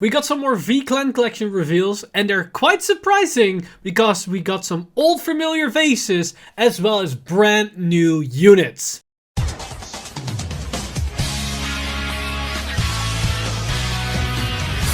We got some more V-Clan collection reveals, and they're quite surprising because we got some old familiar faces as well as brand new units.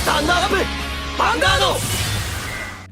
Stand up! Vanguard!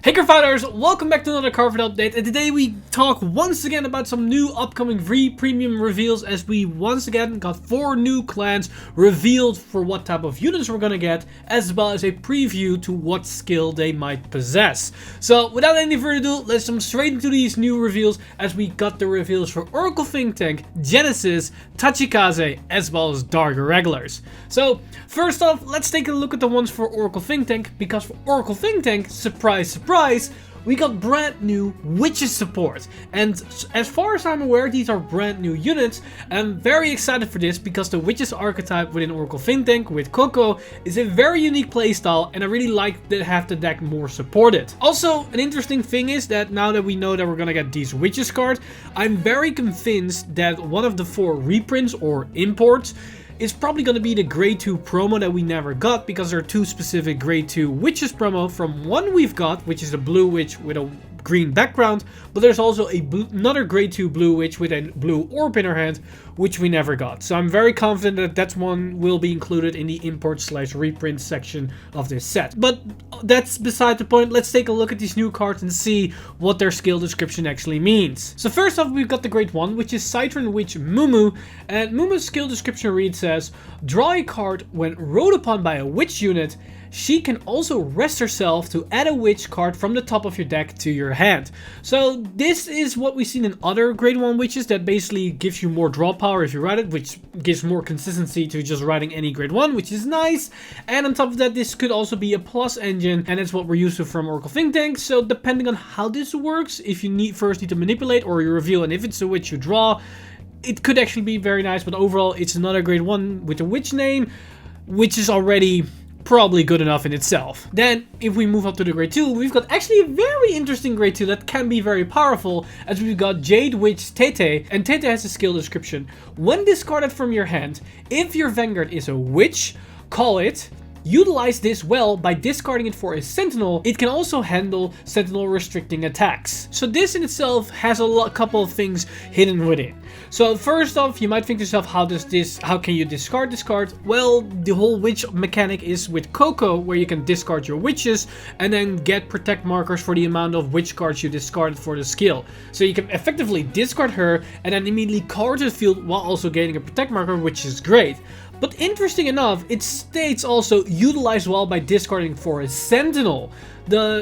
Hey Cardfighters, welcome back to another Cardfight update, and today we talk once again about some new upcoming V premium reveals, as we once again got 4 new clans revealed for what type of units we're gonna get, as well as a preview to what skill they might possess. So without any further ado, let's jump straight into these new reveals, as we got the reveals for Oracle Think Tank, Genesis, Tachikaze, as well as Dark Irregulars. So first off, let's take a look at the ones for Oracle Think Tank, because for Oracle Think Tank, surprise surprise, we got brand new Witches support, and as far as I'm aware, these are brand new units. I'm very excited for this because the Witches archetype within Oracle Think Tank with Coco is a very unique playstyle, and I really like to have the deck more supported. Also, an interesting thing is that now that we know that we're gonna get these Witches cards, I'm very convinced that one of the 4 reprints or imports is probably going to be the grade 2 promo that we never got, because there are 2 specific grade 2 witches promo. From one we've got, which is a blue witch with a green background, but there's also another grade 2 blue witch with a blue orb in her hand, which we never got. So I'm very confident that that one will be included in the import/reprint section of this set. But that's beside the point. Let's take a look at these new cards and see what their skill description actually means. So first off, we've got the grade 1, which is Citron Witch Mumu, and Mumu's skill description reads as: draw a card when rode upon by a witch unit. She can also rest herself to add a witch card from the top of your deck to your hand. So this is what we've seen in other grade 1 witches, that basically gives you more draw power if you ride it, which gives more consistency to just riding any grade 1, which is nice. And on top of that, this could also be a plus engine, and that's what we're used to from Oracle Think Tank. So depending on how this works, if you first need to manipulate or you reveal, and if it's a witch you draw, it could actually be very nice. But overall, it's another grade 1 with a witch name, which is already probably good enough in itself. Then, if we move up to the grade 2, we've got actually a very interesting grade 2 that can be very powerful, as we've got Jade Witch Tete, and Tete has a skill description: when discarded from your hand, if your Vanguard is a witch, call it. Utilize this well by discarding it for a sentinel. It can also handle sentinel restricting attacks. So this in itself has a couple of things hidden within. So first off, you might think to yourself, how can you discard this card? Well, the whole witch mechanic is with Coco, where you can discard your witches and then get protect markers for the amount of witch cards you discarded for the skill. So you can effectively discard her and then immediately card to the field while also gaining a protect marker, which is great. But interesting enough, it states also utilize well by discarding for a sentinel.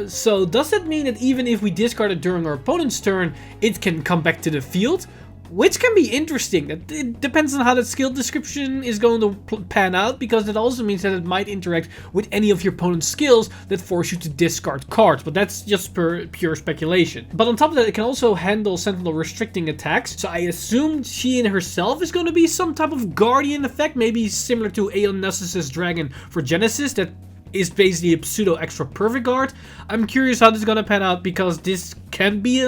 So does that mean that even if we discard it during our opponent's turn, it can come back to the field? Which can be interesting. It depends on how that skill description is going to pan out, because it also means that it might interact with any of your opponent's skills that force you to discard cards, but that's just pure speculation. But on top of that, it can also handle sentinel restricting attacks, so I assume she in herself is going to be some type of guardian effect, maybe similar to Aeon Nessus' dragon for Genesis, that is basically a pseudo extra perfect guard. I'm curious how this is going to pan out, because this can be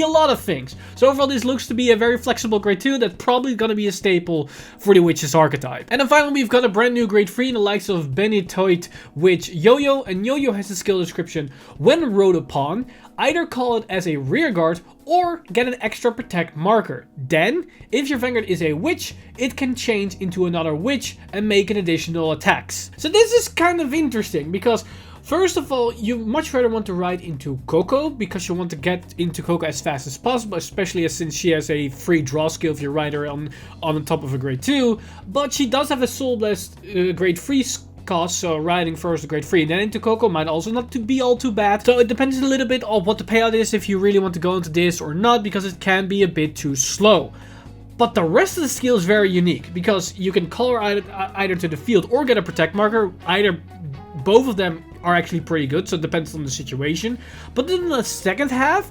a lot of things. So overall, this looks to be a very flexible grade 2 that's probably going to be a staple for the Witches archetype. And then finally, we've got a brand new grade 3 in the likes of Benitoit Witch Yo-Yo, and Yo-Yo has a skill description: when rode upon, either call it as a rear guard or get an extra protect marker. Then, if your Vanguard is a witch, it can change into another witch and make an additional attacks. So this is kind of interesting, because first of all, you much rather want to ride into Coco, because you want to get into Coco as fast as possible, especially since she has a free draw skill if you ride her on the top of a grade 2. But she does have a Soul Blast grade 3 cost, so riding first to grade 3 and then into Coco might also not to be all too bad. So it depends a little bit on what the payout is, if you really want to go into this or not, because it can be a bit too slow. But the rest of the skill is very unique, because you can call her either to the field or get a protect marker. Both of them are actually pretty good, so it depends on the situation. But then the second half,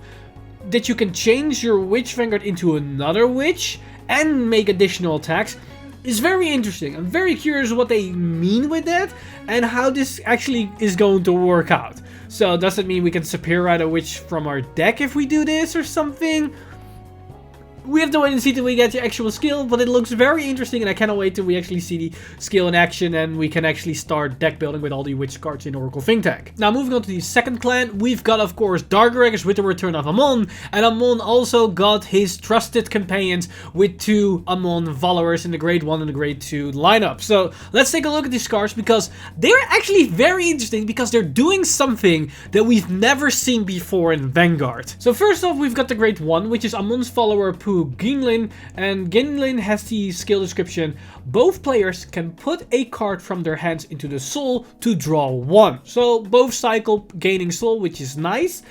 that you can change your witch Vanguard into another witch and make additional attacks, is very interesting. I'm very curious what they mean with that and how this actually is going to work out. So does it mean we can superior ride a witch from our deck if we do this or something? we have to wait and see till we get the actual skill, but it looks very interesting and I cannot wait till we actually see the skill in action and we can actually start deck building with all the witch cards in Oracle Think Tank. Now moving on to the second clan, we've got of course Irregulars with the return of Amon, and Amon also got his trusted companions with 2 Amon followers in the grade 1 and the grade 2 lineup. So let's take a look at these cards because they're actually very interesting because they're doing something that we've never seen before in Vanguard. So first off, we've got the grade 1, which is Amon's follower Pu Ginlin, and Ginlin has the skill description: both players can put a card from their hands into the soul to draw 1. So both cycle gaining soul, which is nice.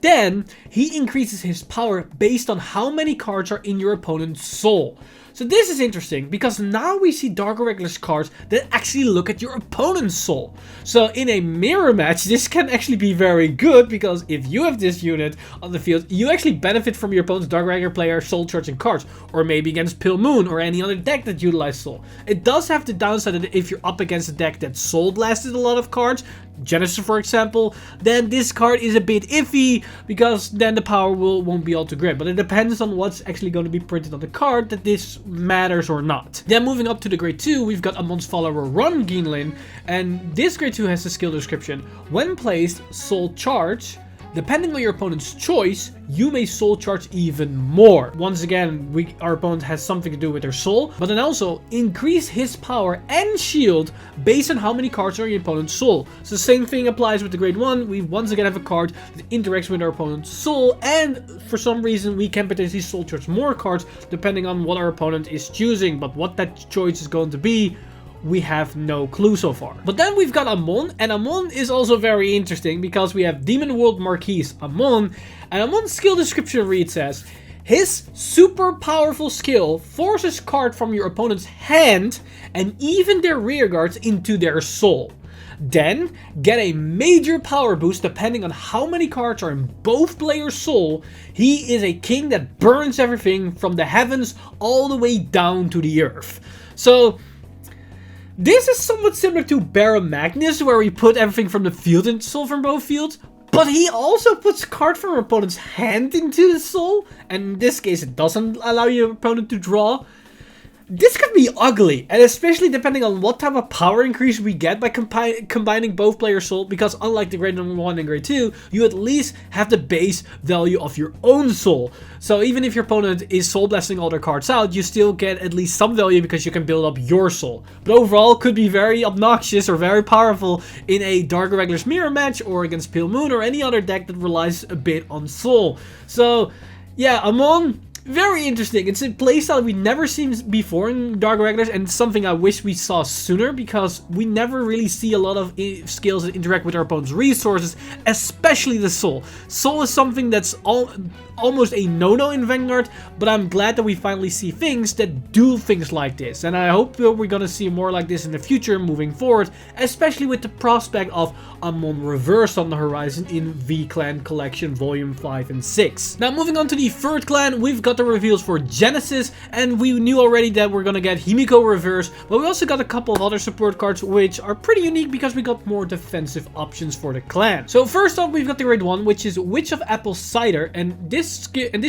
Then he increases his power based on how many cards are in your opponent's soul. So this is interesting because now we see Irregulars cards that actually look at your opponent's soul. So in a mirror match, this can actually be very good because if you have this unit on the field, you actually benefit from your opponent's Irregular player soul charging cards, or maybe against Pale Moon or any other deck that utilizes soul. It does have the downside that if you're up against a deck that soul blasted a lot of cards, Genesis for example, then this card is a bit iffy because then the power won't be all too great. But it depends on what's actually going to be printed on the card that this matters or not. Then moving up to the grade 2, we've got Amon's follower Ron Ginlin, and this grade 2 has the skill description: when placed, soul charge. Depending on your opponent's choice, you may soul charge even more. Once again, our opponent has something to do with their soul, but then also increase his power and shield based on how many cards are in your opponent's soul. So the same thing applies with the grade 1. We once again have a card that interacts with our opponent's soul, and for some reason we can potentially soul charge more cards depending on what our opponent is choosing, but what that choice is going to be, we have no clue so far. But then we've got Amon, and Amon is also very interesting because we have Demon World Marquis Amon, and Amon's skill description reads as: his super powerful skill forces card from your opponent's hand and even their rear guards into their soul. Then get a major power boost depending on how many cards are in both players' soul. He is a king that burns everything from the heavens all the way down to the earth. So this is somewhat similar to Baron Magnus, where we put everything from the field into soul from both fields, but he also puts card from your opponent's hand into the soul, and in this case it doesn't allow your opponent to draw. This could be ugly, and especially depending on what type of power increase we get by combining both players' soul, because unlike the grade 1 and grade 2, you at least have the base value of your own soul. So even if your opponent is soul blasting all their cards out, you still get at least some value because you can build up your soul. But overall, could be very obnoxious or very powerful in a Irregulars mirror match or against Pale Moon or any other deck that relies a bit on soul. So yeah, Amon, very interesting. It's a playstyle we've never seen before in Irregulars, and something I wish we saw sooner because we never really see a lot of skills that interact with our opponent's resources, especially the soul. Soul is something that's almost a no-no in Vanguard, but I'm glad that we finally see things that do things like this, and I hope that we're gonna see more like this in the future moving forward, especially with the prospect of Amon Reverse on the horizon in V-Clan Collection Volume 5 and 6. Now moving on to the third clan, we've got the reveals for Genesis, and we knew already that we're gonna get Himiko Reverse, but we also got a couple of other support cards which are pretty unique because we got more defensive options for the clan. So first off, we've got the grade 1, which is Witch of Apple Cider, and this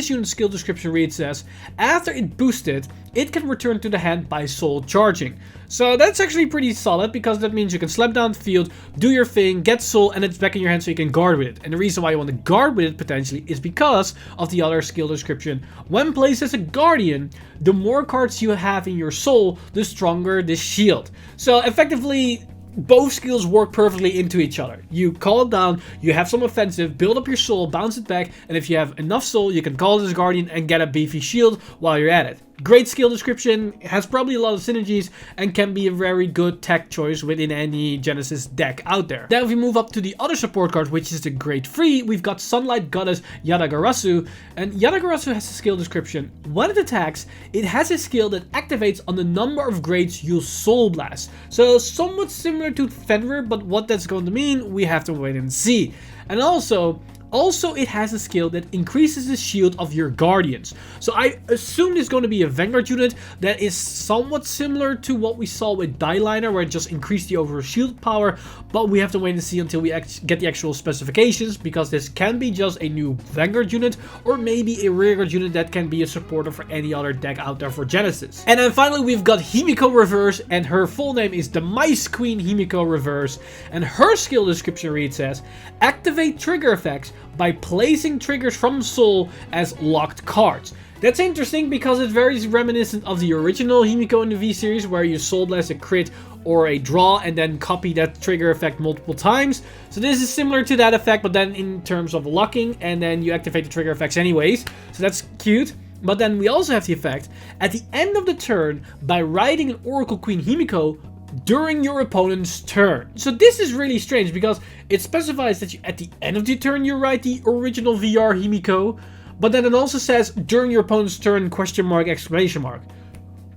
unit's skill description reads as: after it boosted, it can return to the hand by soul charging. So that's actually pretty solid because that means you can slap down the field, do your thing, get soul, and it's back in your hand so you can guard with it. And the reason why you want to guard with it potentially is because of the other skill description. When placed as a guardian, the more cards you have in your soul, the stronger this shield. So effectively, both skills work perfectly into each other. You call it down, you have some offensive, build up your soul, bounce it back, and if you have enough soul, you can call it as guardian and get a beefy shield while you're at it. Great skill description, has probably a lot of synergies, and can be a very good tech choice within any Genesis deck out there. Then if we move up to the other support card, which is the grade 3, we've got Sunlight Goddess Yadagarasu, and Yadagarasu has a skill description. When it attacks, it has a skill that activates on the number of grades you soul blast. So somewhat similar to Fenrir, but what that's going to mean, we have to wait and see. And also, Also, it has a skill that increases the shield of your guardians. So I assume there's going to be a Vanguard unit that is somewhat similar to what we saw with Dieliner, where it just increased the overall shield power, but we have to wait and see until we get the actual specifications, because this can be just a new Vanguard unit, or maybe a Rearguard unit that can be a supporter for any other deck out there for Genesis. And then finally, we've got Himiko Reverse, and her full name is the Mice Queen Himiko Reverse, and her skill description reads as: activate trigger effects by placing triggers from Soul as locked cards. That's interesting because it's very reminiscent of the original Himiko in the V series, where you Soul Blast a crit or a draw and then copy that trigger effect multiple times. So this is similar to that effect, but then in terms of locking, and then you activate the trigger effects anyways. So that's cute. But then we also have the effect at the end of the turn by riding an Oracle Queen Himiko during your opponent's turn. So this is really strange because it specifies that at the end of the turn you ride the original VR Himiko, but then it also says during your opponent's turn ?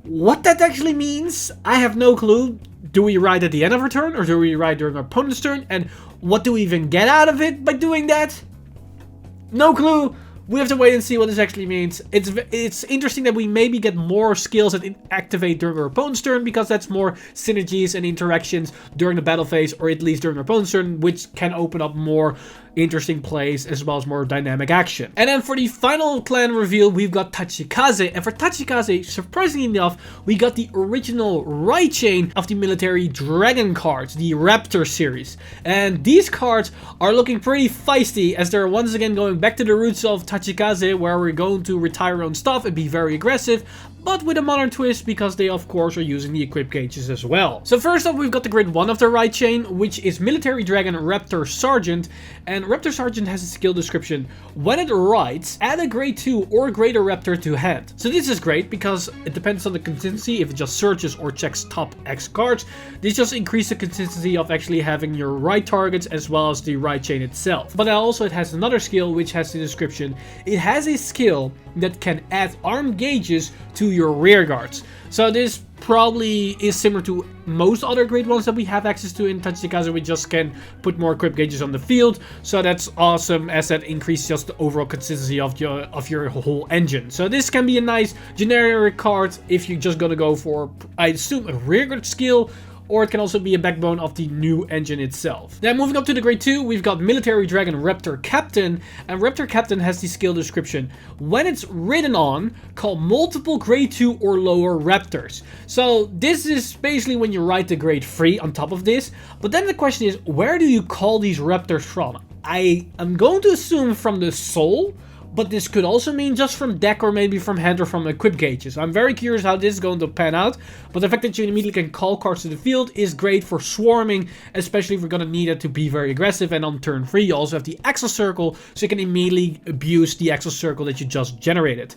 What that actually means, I have no clue. Do we ride at the end of our turn, or do we ride during our opponent's turn? And what do we even get out of it by doing that? No clue. We have to wait and see what this actually means. It's interesting that we maybe get more skills that activate during our opponent's turn, because that's more synergies and interactions during the battle phase, or at least during our opponent's turn, which can open up more interesting plays as well as more dynamic action. And then for the final clan reveal, we've got Tachikaze, and for Tachikaze, surprisingly enough, we got the original right chain of the military dragon cards, the Raptor series. And these cards are looking pretty feisty, as they're once again going back to the roots of Tachikaze, where we're going to retire our own stuff and be very aggressive, but with a modern twist, because they of course are using the equip gauges as well. So first up, we've got the grade 1 of the right chain, which is Military Dragon Raptor Sergeant, and Raptor Sergeant has a skill description: when it rides, add a grade 2 or greater Raptor to hand. So this is great because it depends on the consistency. If it just searches or checks top X cards, this just increases the consistency of actually having your right targets as well as the right chain itself. But also it has another skill which has the description: it has a skill that can add armed gauges to your rear guards. So this probably is similar to most other grade 1s that we have access to in Tachikaze. We just can put more equip gauges on the field, so that's awesome, as that increases just the overall consistency of your whole engine. So this can be a nice generic card if you're just gonna go for, I assume, a rear guard skill, or it can also be a backbone of the new engine itself. Now moving up to the grade 2, we've got Military Dragon Raptor Captain, and Raptor Captain has the skill description: when it's ridden on, call multiple grade 2 or lower Raptors. So this is basically when you ride the grade 3 on top of this, but then the question is, where do you call these Raptors from? I am going to assume from the Soul, but this could also mean just from deck, or maybe from hand, or from equip gauges. I'm very curious how this is going to pan out, but the fact that you immediately can call cards to the field is great for swarming, especially if we're going to need it to be very aggressive. And on turn 3 you also have the Axel Circle, so you can immediately abuse the Axel Circle that you just generated.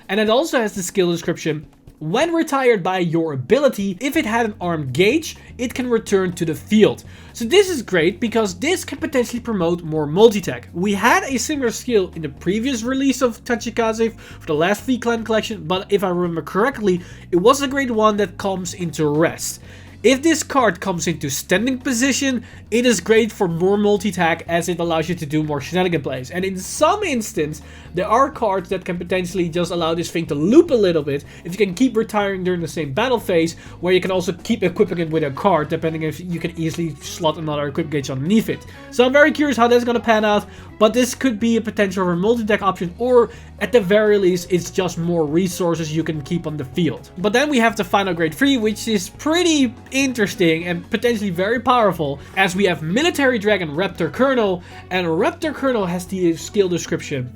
And it also has the skill description: when retired by your ability, if it had an armed gauge, it can return to the field. So this is great because this can potentially promote more multi-tech. We had a similar skill in the previous release of Tachikaze for the last V-Clan collection, but if I remember correctly, it was a grade 1 that comes into Rest. If this card comes into standing position, it is great for more multi-tack, as it allows you to do more shenanigan plays. And in some instance, there are cards that can potentially just allow this thing to loop a little bit if you can keep retiring during the same battle phase, where you can also keep equipping it with a card, depending if you can easily slot another equip gauge underneath it. So I'm very curious how that's going to pan out, but this could be a potential for multi-deck option, or at the very least, it's just more resources you can keep on the field. But then we have the final grade 3, which is pretty interesting and potentially very powerful, as we have Military Dragon Raptor Colonel, and Raptor Colonel has the skill description: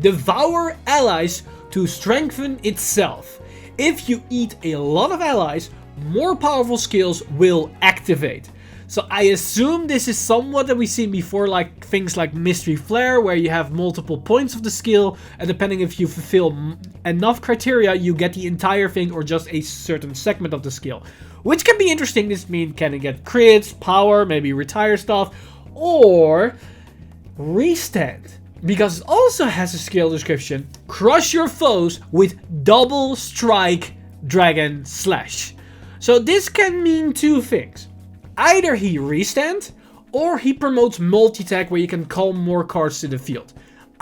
devour allies to strengthen itself. If you eat a lot of allies, more powerful skills will activate. So I assume this is somewhat that we've seen before, like things like Mystery Flare, where you have multiple points of the skill, and depending if you fulfill enough criteria, you get the entire thing or just a certain segment of the skill. Which can be interesting. This means can it get crits, power, maybe retire stuff, or restand. Because it also has a skill description: crush your foes with double strike dragon slash. So this can mean two things. Either he restand, or he promotes multi-tag where you can call more cards to the field.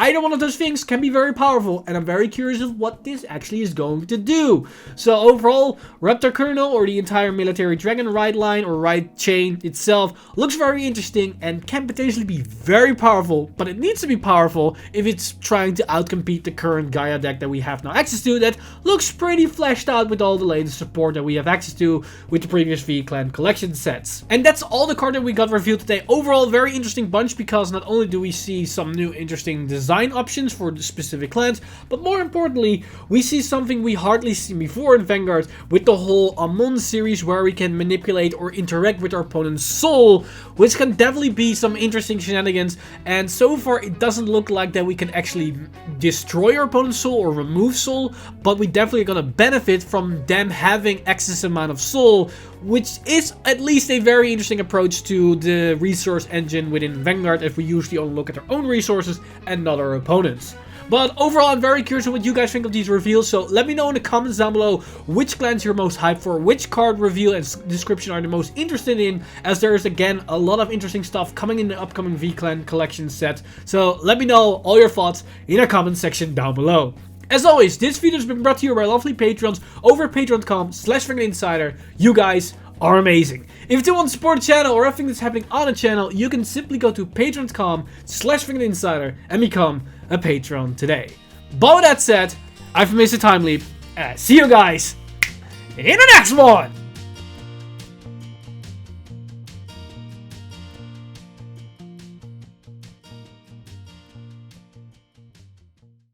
Either one of those things can be very powerful, and I'm very curious of what this actually is going to do. So overall, Raptor Colonel, or the entire military dragon ride line or ride chain itself, looks very interesting and can potentially be very powerful, but it needs to be powerful if it's trying to outcompete the current Gaia deck that we have now access to, that looks pretty fleshed out with all the latest support that we have access to with the previous V-Clan collection sets. And that's all the card that we got revealed today. Overall, very interesting bunch, because not only do we see some new interesting design options for the specific clans, but more importantly, we see something we hardly seen before in Vanguard with the whole Amon series, where we can manipulate or interact with our opponent's soul, which can definitely be some interesting shenanigans. And so far, it doesn't look like that we can actually destroy our opponent's soul or remove soul, but we definitely are gonna benefit from them having excess amount of soul, which is at least a very interesting approach to the resource engine within Vanguard, if we usually only look at our own resources and not our opponents. But overall, I'm very curious what you guys think of these reveals, so let me know in the comments down below which clans you're most hyped for, which card reveal and description are the most interested in, as there is again a lot of interesting stuff coming in the upcoming V-Clan collection set. So let me know all your thoughts in the comment section down below. As always, this video has been brought to you by lovely Patreons over at patreon.com/VanguardInsider. You guys are amazing. If you want to support the channel or everything that's happening on the channel, you can simply go to patreon.com/VanguardInsider and become a patron today. But with that said, I've been Mr. Time Leap, and I see you guys in the next one!